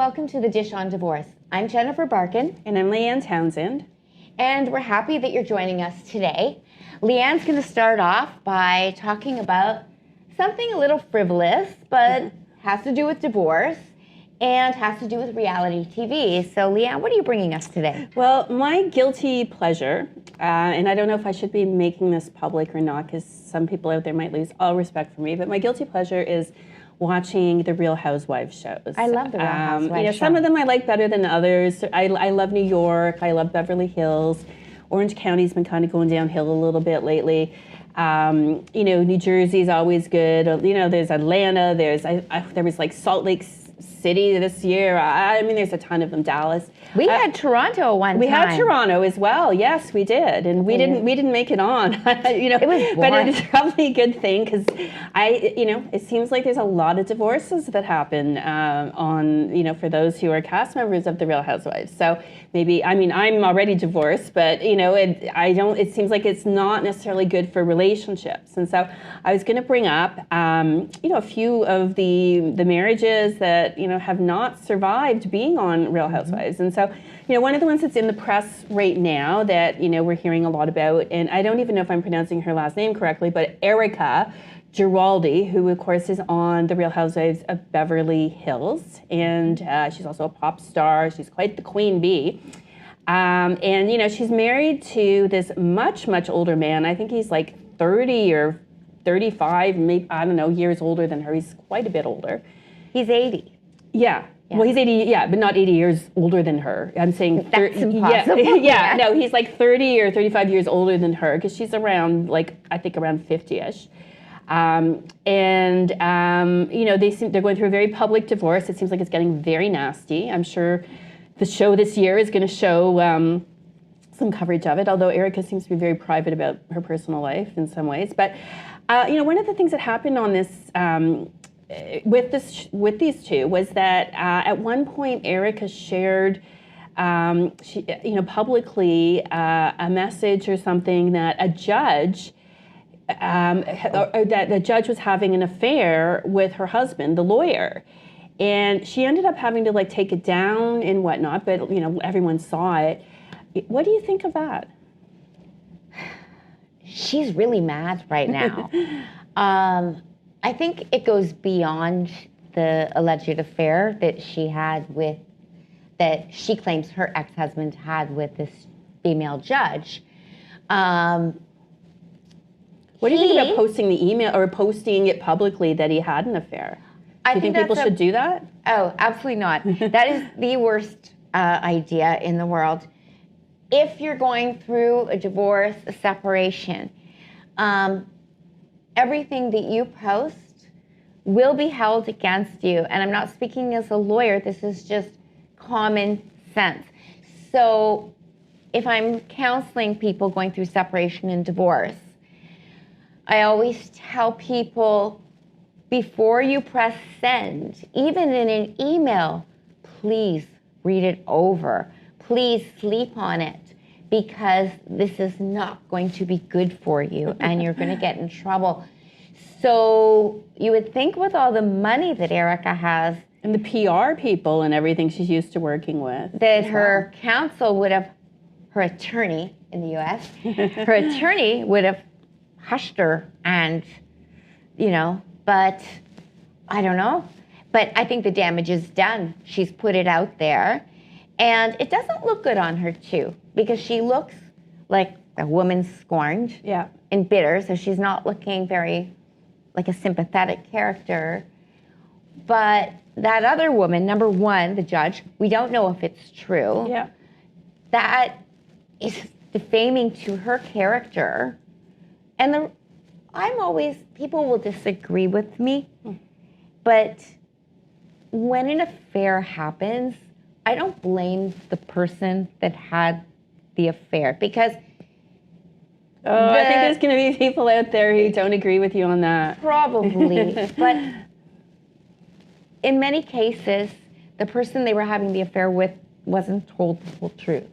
welcome to the Dish on Divorce. I'm Jennifer Barkin. And I'm Leanne Townsend. And we're happy that you're joining us today. Leanne's going to start off by talking about something a little frivolous, but has to do with divorce and has to do with reality TV. So, Leanne, what are you bringing us today? Well, my guilty pleasure, and I don't know if I should be making this public or not, because some people out there might lose all respect for me, but my guilty pleasure is watching the Real Housewives shows. I love the Real Housewives shows. Some of them I like better than others. I love New York. I love Beverly Hills. Orange County's been kind of going downhill a little bit lately. New Jersey's always good. There's Atlanta. There was like Salt Lake City this year. I mean, there's a ton of them. Dallas. We had Toronto one time. We had Toronto as well. Yes, we did, and we didn't make it on. It was boring. But it's probably a good thing because it seems like there's a lot of divorces that happen for those who are cast members of the Real Housewives. So maybe I'm already divorced, but it seems like it's not necessarily good for relationships. And so I was going to bring up a few of the marriages that have not survived being on Real Housewives. And so one of the ones that's in the press right now that we're hearing a lot about, and I don't even know if I'm pronouncing her last name correctly, but Erika Giraldi, who of course is on the Real Housewives of Beverly Hills, and she's also a pop star. She's quite the queen bee. And she's married to this much, much older man. I think he's like 30 or 35, maybe, I don't know, years older than her. He's quite a bit older. He's 80. Yeah. Well, he's 80, but not 80 years older than her. I'm saying... That's impossible. No, he's like 30 or 35 years older than her because she's around, I think around 50-ish. They're going through a very public divorce. It seems like it's getting very nasty. I'm sure the show this year is going to show some coverage of it, although Erika seems to be very private about her personal life in some ways. But, one of the things that happened on this... with these two was that at one point Erika shared publicly a message or something that a judge that the judge was having an affair with her husband, the lawyer, and she ended up having to take it down and whatnot, but everyone saw it. What do you think of that? She's really mad right now. I think it goes beyond the alleged affair that she claims her ex-husband had with this female judge. What do you think about posting the email or posting it publicly that he had an affair? Do you think people should do that? Oh, absolutely not. That is the worst idea in the world. If you're going through a divorce, a separation, everything that you post will be held against you. And I'm not speaking as a lawyer. This is just common sense. So if I'm counseling people going through separation and divorce, I always tell people before you press send, even in an email, please read it over. Please sleep on it, because this is not going to be good for you and you're going to get in trouble. So you would think with all the money that Erika has, and the PR people and everything she's used to working with, that her counsel would have, her attorney in the U.S., her attorney would have hushed her and, but I don't know. But I think the damage is done. She's put it out there. And it doesn't look good on her, too, because she looks like a woman scorned and bitter, so she's not looking very like a sympathetic character. But that other woman, number one, the judge, we don't know if it's true. Yeah. That is defaming to her character. And people will disagree with me, but when an affair happens, I don't blame the person that had the affair, because I think there's going to be people out there who don't agree with you on that. Probably. But in many cases, the person they were having the affair with wasn't told the whole truth.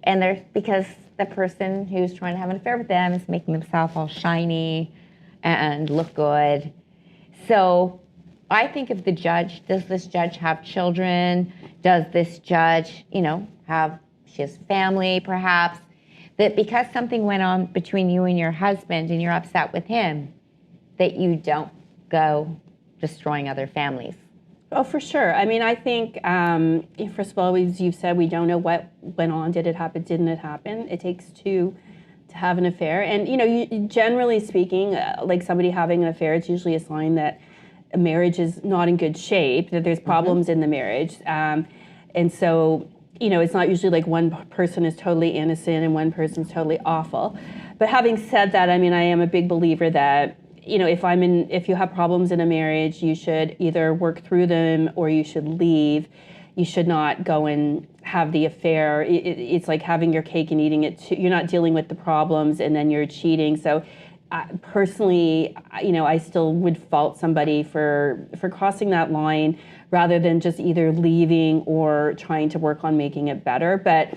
And because the person who's trying to have an affair with them is making themselves all shiny and look good. So I think of the judge. Does this judge have children? Does this judge, she has family perhaps? That because something went on between you and your husband and you're upset with him, that you don't go destroying other families. Oh, for sure. I mean, I think, first of all, as you've said, we don't know what went on. Did it happen? Didn't it happen? It takes two to have an affair. And, generally speaking, like somebody having an affair, it's usually a sign that a marriage is not in good shape, that there's problems in the marriage. And so, it's not usually like one person is totally innocent and one person's totally awful. But having said that, I mean, I am a big believer that, if you have problems in a marriage, you should either work through them or you should leave. You should not go and have the affair. It's like having your cake and eating it too. You're not dealing with the problems and then you're cheating. So personally, I still would fault somebody for crossing that line rather than just either leaving or trying to work on making it better. But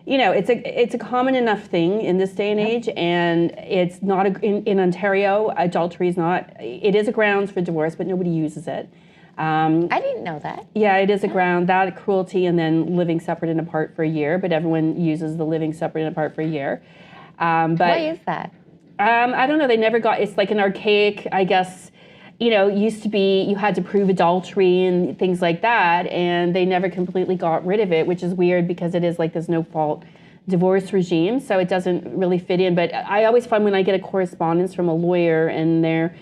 it's a common enough thing in this day and age, and it's not in Ontario. Adultery is not. It is a grounds for divorce, but nobody uses it. I didn't know that. Yeah, it is a ground, that cruelty, and then living separate and apart for a year. But everyone uses the living separate and apart for a year. But why is that? I don't know. They never got. It's like an archaic, I guess. Used to be you had to prove adultery and things like that, and they never completely got rid of it, which is weird because it is like this no-fault divorce regime, so it doesn't really fit in. But I always find when I get a correspondence from a lawyer and they're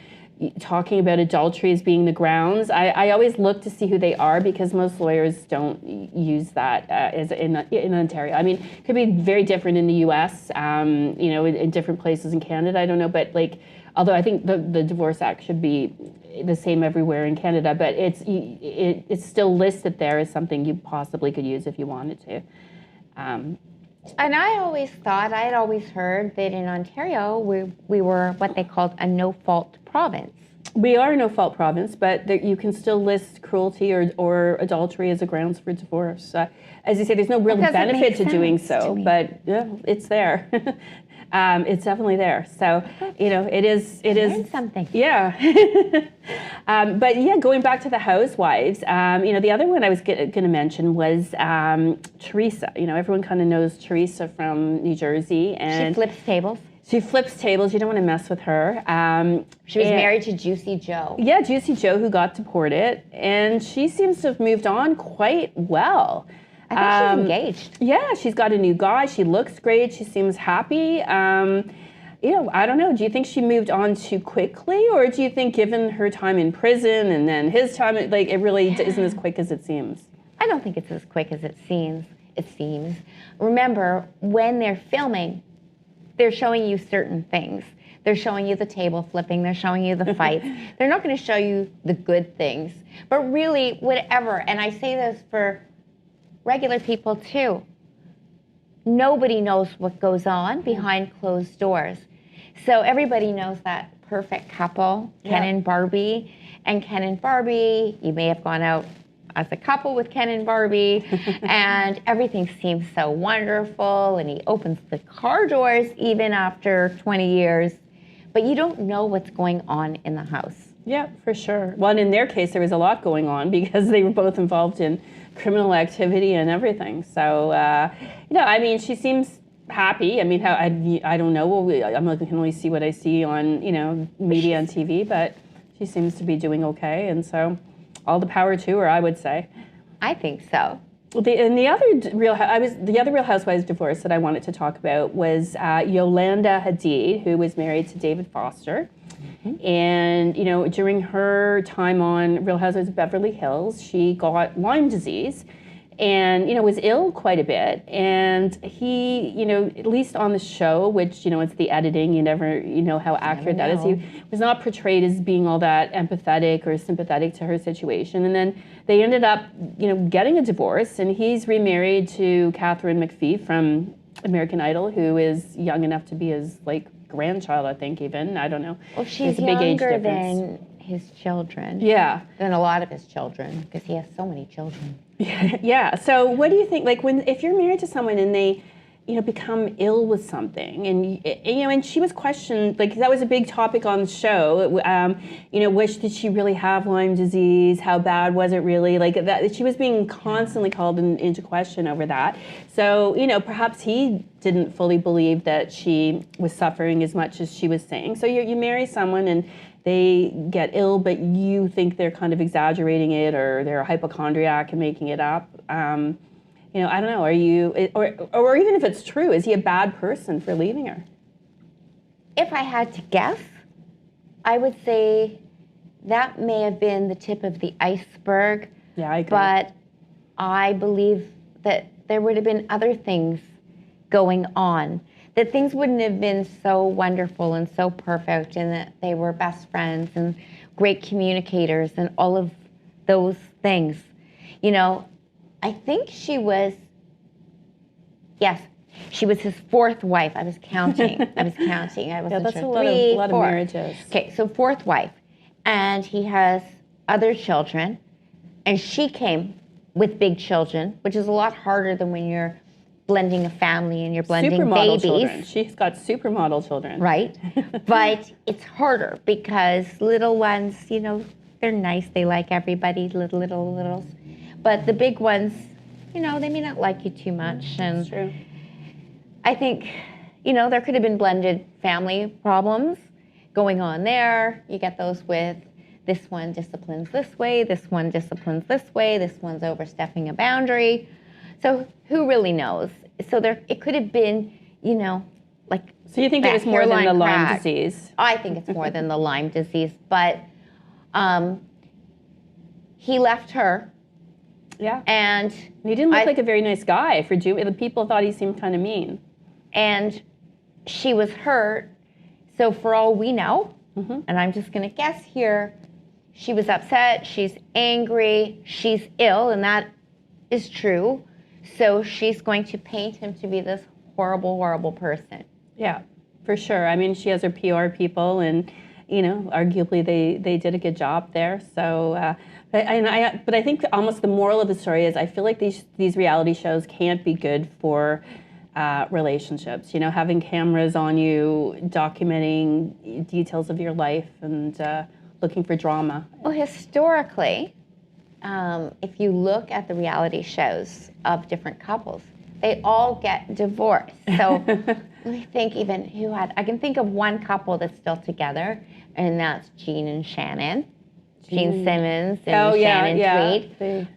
talking about adultery as being the grounds, I always look to see who they are because most lawyers don't use that as in Ontario. I mean, it could be very different in the U.S., in different places in Canada. I don't know, but like. Although I think the Divorce Act should be the same everywhere in Canada, but it's still listed there as something you possibly could use if you wanted to. And I had always heard that in Ontario we were what they called a no-fault province. We are a no-fault province, but you can still list cruelty or adultery as a grounds for divorce. As you say, there's no real benefit to doing so, but yeah, it's there. It's definitely there. So, it is something. Yeah. But yeah, going back to the housewives, the other one I was going to mention was Teresa. Everyone kind of knows Teresa from New Jersey. And she flips tables. She flips tables. You don't want to mess with her. She was married to Juicy Joe. Yeah, Juicy Joe, who got deported. And she seems to have moved on quite well. I think she's engaged. Yeah, she's got a new guy. She looks great. She seems happy. I don't know. Do you think she moved on too quickly, or do you think, given her time in prison and then his time, it really isn't as quick as it seems? I don't think it's as quick as it seems. Remember, when they're filming, they're showing you certain things. They're showing you the table flipping. They're showing you the fights. They're not going to show you the good things. But really, whatever. And I say this for regular people too. Nobody knows what goes on behind closed doors. So everybody knows that perfect couple, Ken and Barbie. And Ken and Barbie, you may have gone out as a couple with Ken and Barbie, and everything seems so wonderful, and he opens the car doors even after 20 years, but you don't know what's going on in the house. Yeah, for sure. Well, in their case, there was a lot going on because they were both involved in criminal activity and everything. So, she seems happy. I mean, I don't know. I can only see what I see on, media and TV, but she seems to be doing okay. And so all the power to her, I would say. I think so. The other Real Housewives divorce that I wanted to talk about was Yolanda Hadid, who was married to David Foster. Mm-hmm. And, during her time on Real Housewives of Beverly Hills, she got Lyme disease and, was ill quite a bit. And he, at least on the show, which, it's the editing, you never, how accurate that is. He was not portrayed as being all that empathetic or sympathetic to her situation. And then they ended up, getting a divorce, and he's remarried to Catherine McPhee from American Idol, who is young enough to be his, grandchild, I think, even. I don't know. Well, she's younger than his children. Yeah. Than a lot of his children, because he has so many children. Yeah. So what do you think, if you're married to someone and they become ill with something, and she was questioned, like that was a big topic on the show. Did she really have Lyme disease? How bad was it really? Like that, she was being constantly called into question over that. So perhaps he didn't fully believe that she was suffering as much as she was saying. So you marry someone and they get ill, but you think they're kind of exaggerating it, or they're a hypochondriac and making it up. I don't know, are you, or even if it's true, is he a bad person for leaving her? If I had to guess, I would say that may have been the tip of the iceberg. Yeah, I agree. But I believe that there would have been other things going on, that things wouldn't have been so wonderful and so perfect, and that they were best friends and great communicators and all of those things. I think she was his fourth wife. I was counting. I wasn't sure. That's a lot of marriages. Okay, so fourth wife. And he has other children. And she came with big children, which is a lot harder than when you're blending a family and you're blending supermodel babies. Children. She's got supermodel children. Right. But it's harder because little ones, they're nice. They like everybody, littles. But the big ones, they may not like you too much. And that's true. I think, there could have been blended family problems going on there. You get those with this one disciplines this way, this one disciplines this way, this one's overstepping a boundary. So who really knows? So it could have been, like. So you think it was more than the Lyme disease? I think it's more than the Lyme disease, but he left her. Yeah. And he didn't look like a very nice guy for June. The people thought he seemed kind of mean. And she was hurt. So for all we know, and I'm just going to guess here, she was upset, she's angry, she's ill, and that is true. So she's going to paint him to be this horrible, horrible person. Yeah, for sure. I mean, she has her PR people, and arguably they did a good job there. So, but I think almost the moral of the story is I feel like these reality shows can't be good for relationships. Having cameras on you, documenting details of your life, and looking for drama. Well, historically, if you look at the reality shows of different couples, they all get divorced. So let me think I can think of one couple that's still together, and that's Gene and Shannon. Gene Simmons and Shannon Tweed.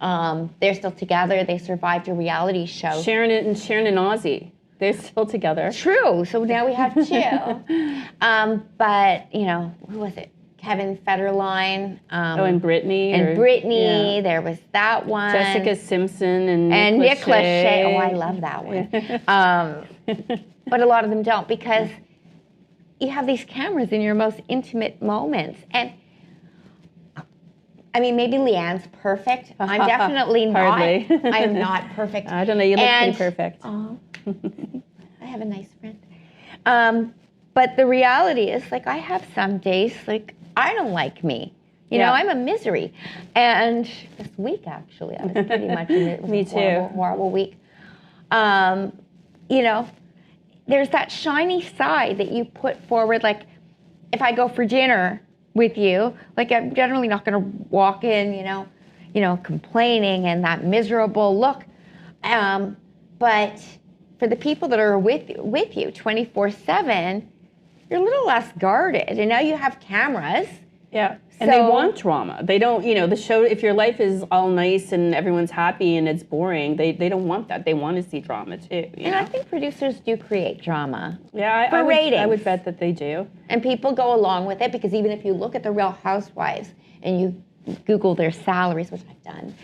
They're still together. They survived a reality show. Sharon and Ozzy. They're still together. True. So now we have two. But, who was it? Kevin Federline. And Brittany. There was that one. Jessica Simpson and Nick Lachey. Oh, I love that one. But a lot of them don't, because you have these cameras in your most intimate moments. And I mean, maybe Leanne's perfect. I'm definitely not. Hardly. I am not perfect. I don't know. You look pretty perfect. Oh, I have a nice friend. But the reality is, like, I have some days, like, I don't like me. I'm a misery. And this week, actually, I was pretty much in it. Me too. Horrible week. There's that shiny side that you put forward. Like, if I go for dinner with you, like, I'm generally not going to walk in, complaining and that miserable look. But for the people that are with you 24/7, you're a little less guarded. And now you have cameras. Yeah. And they want drama. They don't, the show, if your life is all nice and everyone's happy and it's boring, they don't want that. They want to see drama too. And I think producers do create drama. Yeah, I would bet that they do. And people go along with it, because even if you look at the Real Housewives and you Google their salaries, which I've done,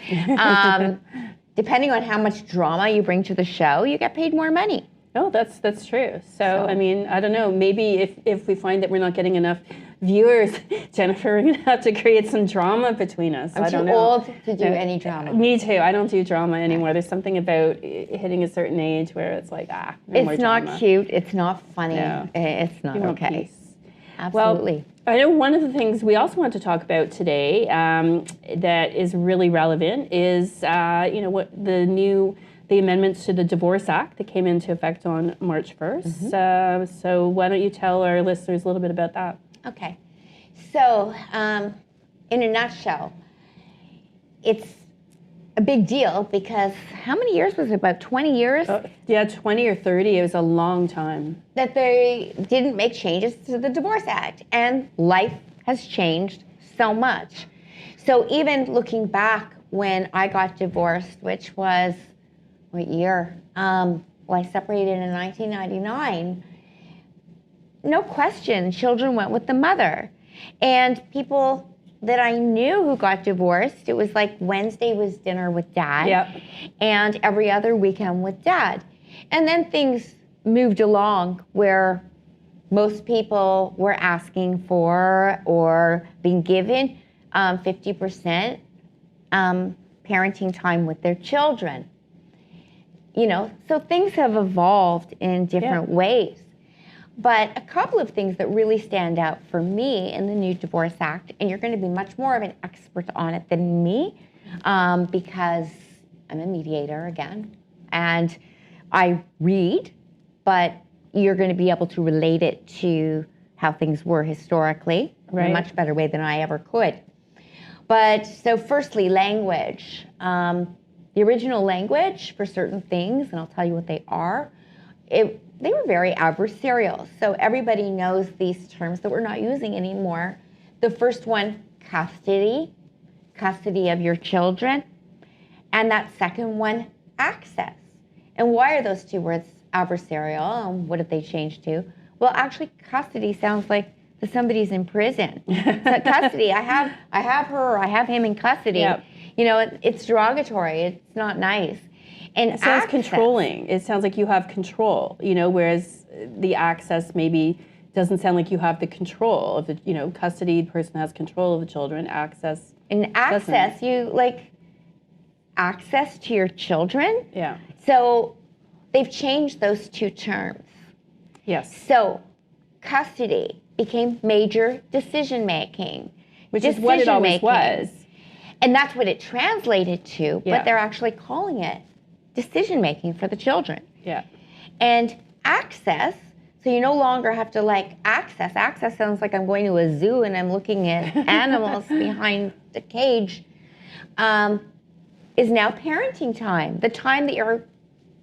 depending on how much drama you bring to the show, you get paid more money. Oh, that's true. So, I mean, I don't know. Maybe if we find that we're not getting enough viewers, Jennifer, we're going to have to create some drama between us. I'm too old to do any drama. Me too. I don't do drama anymore. There's something about hitting a certain age where it's like, no more drama. It's not cute. It's not funny. No. It's not okay. Peace. Absolutely. Well, I know one of the things we also want to talk about today that is really relevant is, what the new the amendments to the Divorce Act that came into effect on March 1st. So why don't you tell our listeners a little bit about that? Okay. So in a nutshell, it's a big deal because how many years was it? About 20 years? Yeah, 20 or 30. It was a long time. That they didn't make changes to the Divorce Act. And life has changed so much. So even looking back when I got divorced, which was, what year? Well, I separated in 1999. No question, children went with the mother. And people that I knew who got divorced, it was like Wednesday was dinner with dad. Yep. And every other weekend with dad. And then things moved along where most people were asking for or being given 50% parenting time with their children. You know, so things have evolved in different ways. But a couple of things that really stand out for me in the new Divorce Act, and you're going to be much more of an expert on it than me, because I'm a mediator again, and I read, but you're going to be able to relate it to how things were historically in a much better way than I ever could. But so firstly, language. The original language for certain things, and I'll tell you what they are, they were very adversarial. So everybody knows these terms that we're not using anymore. The first one, custody of your children. And that second one, access. And why are those two words adversarial? And what did they change to? Well, actually, custody sounds like that somebody's in prison. So custody, I have her, or I have him in custody. Yep. You know, it's derogatory. It's not nice. And it sounds controlling. It sounds like you have control, you know, whereas the access maybe doesn't sound like you have the control of the, you know, custody, the person has control of the children, access. And access, you like access to your children? Yeah. So they've changed those two terms. Yes. So custody became major decision making. Which is what it always was. And that's what it translated to, but they're actually calling it decision making for the children. Yeah. And access, so you no longer have to like access. Access sounds like I'm going to a zoo and I'm looking at animals behind the cage, is now parenting time. The time that you're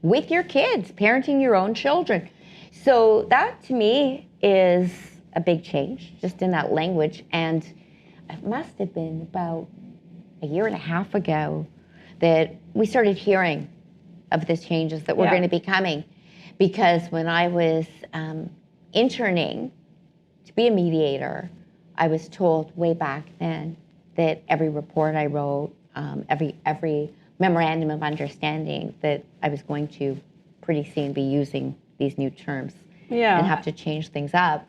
with your kids, parenting your own children. So that to me is a big change just in that language. And it must have been about a year and a half ago that we started hearing of the changes that were going to be coming. Because when I was interning to be a mediator, I was told way back then that every report I wrote, every memorandum of understanding, that I was going to pretty soon be using these new terms and have to change things up.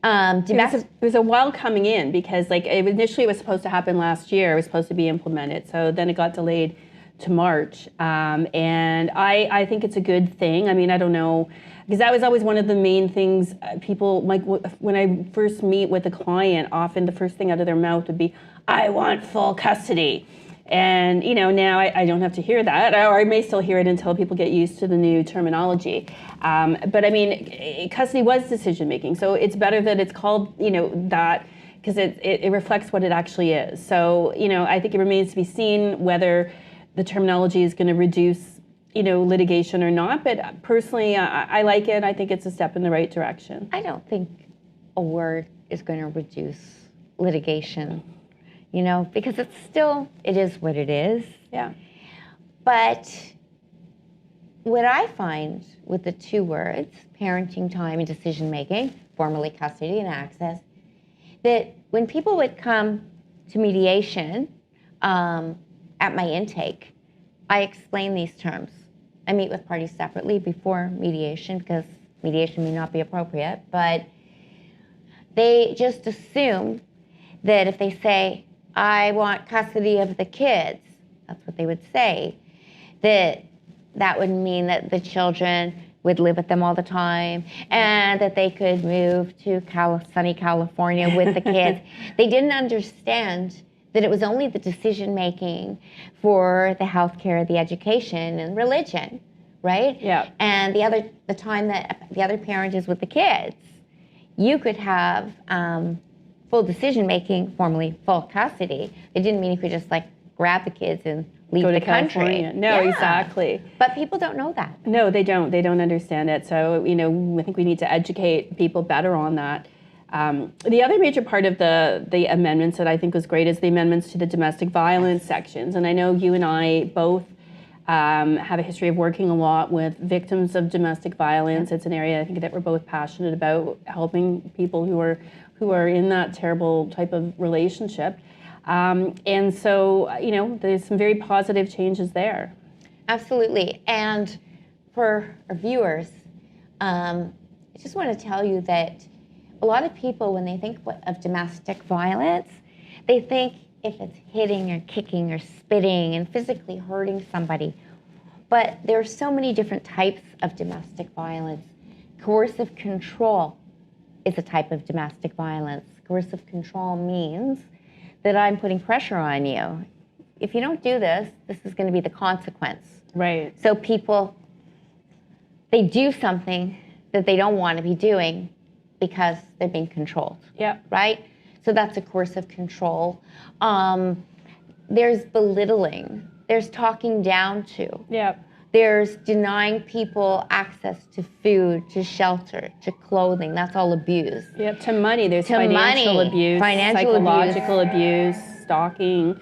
It was a while coming in because like initially it was supposed to happen last year. It was supposed to be implemented. So then it got delayed to March. And I think it's a good thing. I mean, I don't know, because that was always one of the main things people, like when I first meet with a client, often the first thing out of their mouth would be, I want full custody. And, you know, now I don't have to hear that, or I may still hear it until people get used to the new terminology. But I mean, custody was decision making. So it's better that it's called, you know, that, because it reflects what it actually is. So, you know, I think it remains to be seen whether the terminology is going to reduce, you know, litigation or not. But personally, I like it. I think it's a step in the right direction. I don't think a word is going to reduce litigation. You know, because it is what it is. Yeah. But what I find with the two words, parenting time and decision making, formerly custody and access, that when people would come to mediation at my intake, I explain these terms. I meet with parties separately before mediation because mediation may not be appropriate, but they just assume that if they say, I want custody of the kids, that's what they would say, that would mean that the children would live with them all the time and that they could move to sunny California with the kids. They didn't understand that it was only the decision making for the healthcare, the education, and religion, right? Yeah. And the time that the other parent is with the kids, you could have full decision making, formerly full custody. It didn't mean you could just like grab the kids and leave the country. California. No, exactly. But people don't know that. No, they don't. They don't understand it. So, I think we need to educate people better on that. The other major part of the amendments that I think was great is the amendments to the domestic violence sections. And I know you and I both have a history of working a lot with victims of domestic violence. It's an area I think that we're both passionate about, helping people who are in that terrible type of relationship. And so, there's some very positive changes there. Absolutely. And for our viewers, I just want to tell you that a lot of people, when they think of domestic violence, they think if it's hitting or kicking or spitting and physically hurting somebody. But there are so many different types of domestic violence. Coercive control is a type of domestic violence. Coercive control means that I'm putting pressure on you. If you don't do this, this is going to be the consequence. Right. So people, they do something that they don't want to be doing because they're being controlled. Yeah. Right? So that's a coercive control. There's belittling. There's talking down to. Yeah. There's denying people access to food, to shelter, to clothing. That's all abuse. Yep. To money. There's financial abuse, psychological abuse, stalking.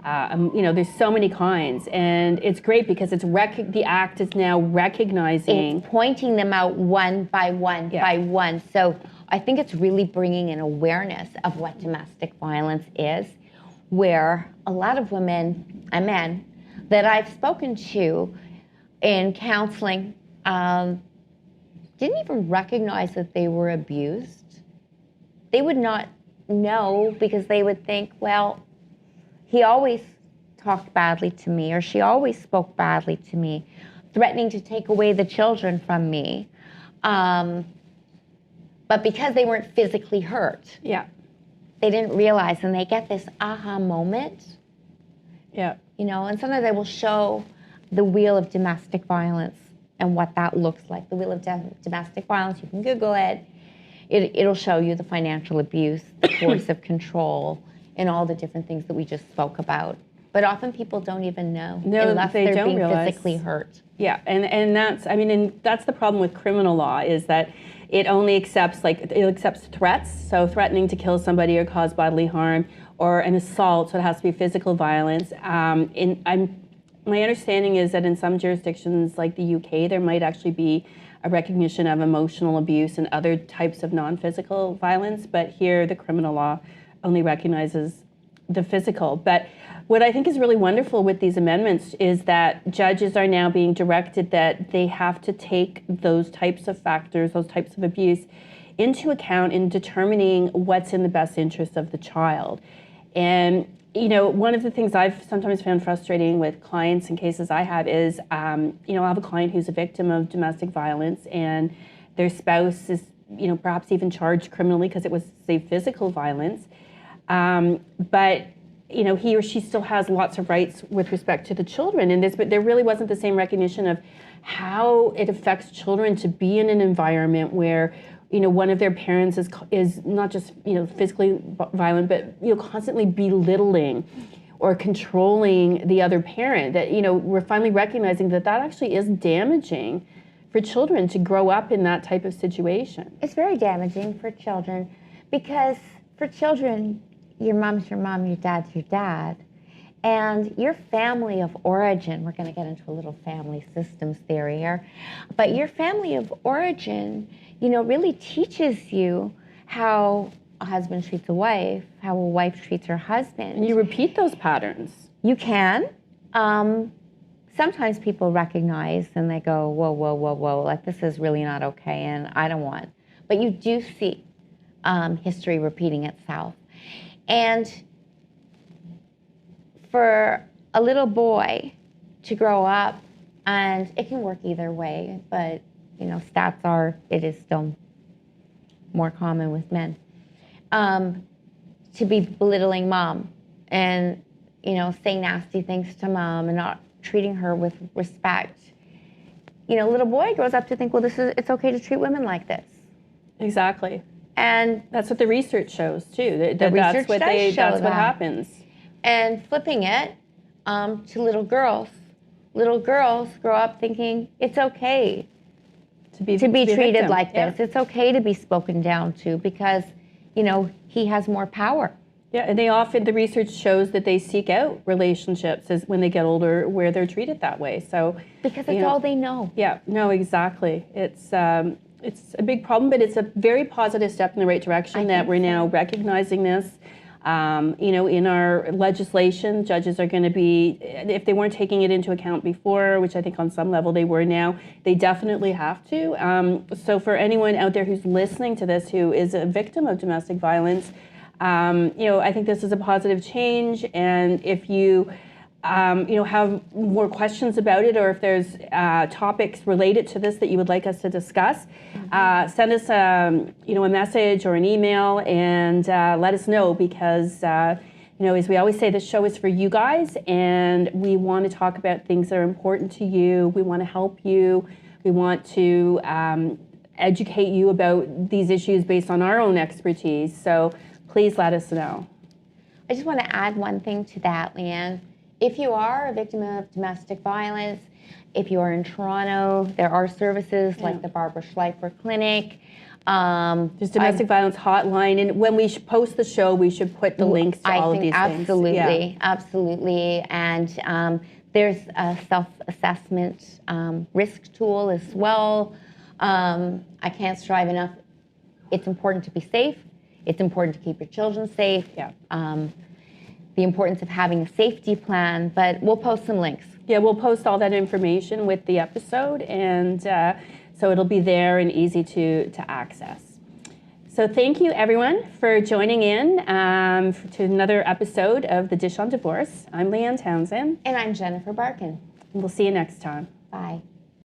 There's so many kinds, and it's great because the act is now recognizing. It's pointing them out one by one by one. So I think it's really bringing an awareness of what domestic violence is, where a lot of women and men that I've spoken to in counseling didn't even recognize that they were abused. They would not know because they would think, well, he always talked badly to me, or she always spoke badly to me, threatening to take away the children from me. But because they weren't physically hurt, they didn't realize, and they get this aha moment. Yeah. And sometimes I will show the wheel of domestic violence and what that looks like. The wheel of domestic violence, you can Google it. It'll show you the financial abuse, the coercive control, and all the different things that we just spoke about. But often people don't even know unless they're being physically hurt. Yeah, and that's the problem with criminal law, is that it only accepts threats, so threatening to kill somebody or cause bodily harm, or an assault, so it has to be physical violence. My understanding is that in some jurisdictions like the UK, there might actually be a recognition of emotional abuse and other types of non-physical violence, but here the criminal law only recognizes the physical. But what I think is really wonderful with these amendments is that judges are now being directed that they have to take those types of factors, those types of abuse, into account in determining what's in the best interest of the child. And one of the things I've sometimes found frustrating with clients and cases I have is, I'll have a client who's a victim of domestic violence, and their spouse is, perhaps even charged criminally because it was, say, physical violence. But he or she still has lots of rights with respect to the children in this, but there really wasn't the same recognition of how it affects children to be in an environment where one of their parents is not just physically violent, but constantly belittling or controlling the other parent. That we're finally recognizing that actually is damaging for children to grow up in that type of situation. It's very damaging for children because for children, your mom's your mom, your dad's your dad. And your family of origin, we're going to get into a little family systems theory here, but your family of origin, really teaches you how a husband treats a wife, how a wife treats her husband. And you repeat those patterns. You can. Sometimes people recognize and they go, whoa, whoa, whoa, whoa, like this is really not okay and I don't want. But you do see history repeating itself. And for a little boy to grow up, and it can work either way, but stats are it is still more common with men, to be belittling mom and, saying nasty things to mom and not treating her with respect, little boy grows up to think, well, it's okay to treat women like this. Exactly. And that's what the research shows too. That's what happens. And flipping it to little girls. Little girls grow up thinking it's okay to be treated like this. It's okay to be spoken down to because, he has more power. Yeah, and the research shows that they seek out relationships as when they get older where they're treated that way. So because it's all they know. Yeah, no, exactly. It's a big problem, but it's a very positive step in the right direction that we're now recognizing this. In our legislation, judges are going to be, if they weren't taking it into account before, which I think on some level they were now, they definitely have to. So for anyone out there who's listening to this who is a victim of domestic violence, I think this is a positive change. And if you, have more questions about it, or if there's topics related to this that you would like us to discuss, send us a message or an email and let us know because, as we always say, this show is for you guys and we want to talk about things that are important to you. We want to help you. We want to educate you about these issues based on our own expertise. So please let us know. I just want to add one thing to that, Leanne. If you are a victim of domestic violence, if you are in Toronto, there are services like the Barbara Schleifer Clinic. There's domestic violence hotline, and when we post the show, we should put the links to all of these things. Absolutely. And there's a self-assessment risk tool as well. I can't strive enough. It's important to be safe. It's important to keep your children safe. Yeah. The importance of having a safety plan, but we'll post some links. Yeah, we'll post all that information with the episode, and so it'll be there and easy to access. So thank you, everyone, for joining in to another episode of The Dish on Divorce. I'm Leanne Townsend. And I'm Jennifer Barkin. And we'll see you next time. Bye.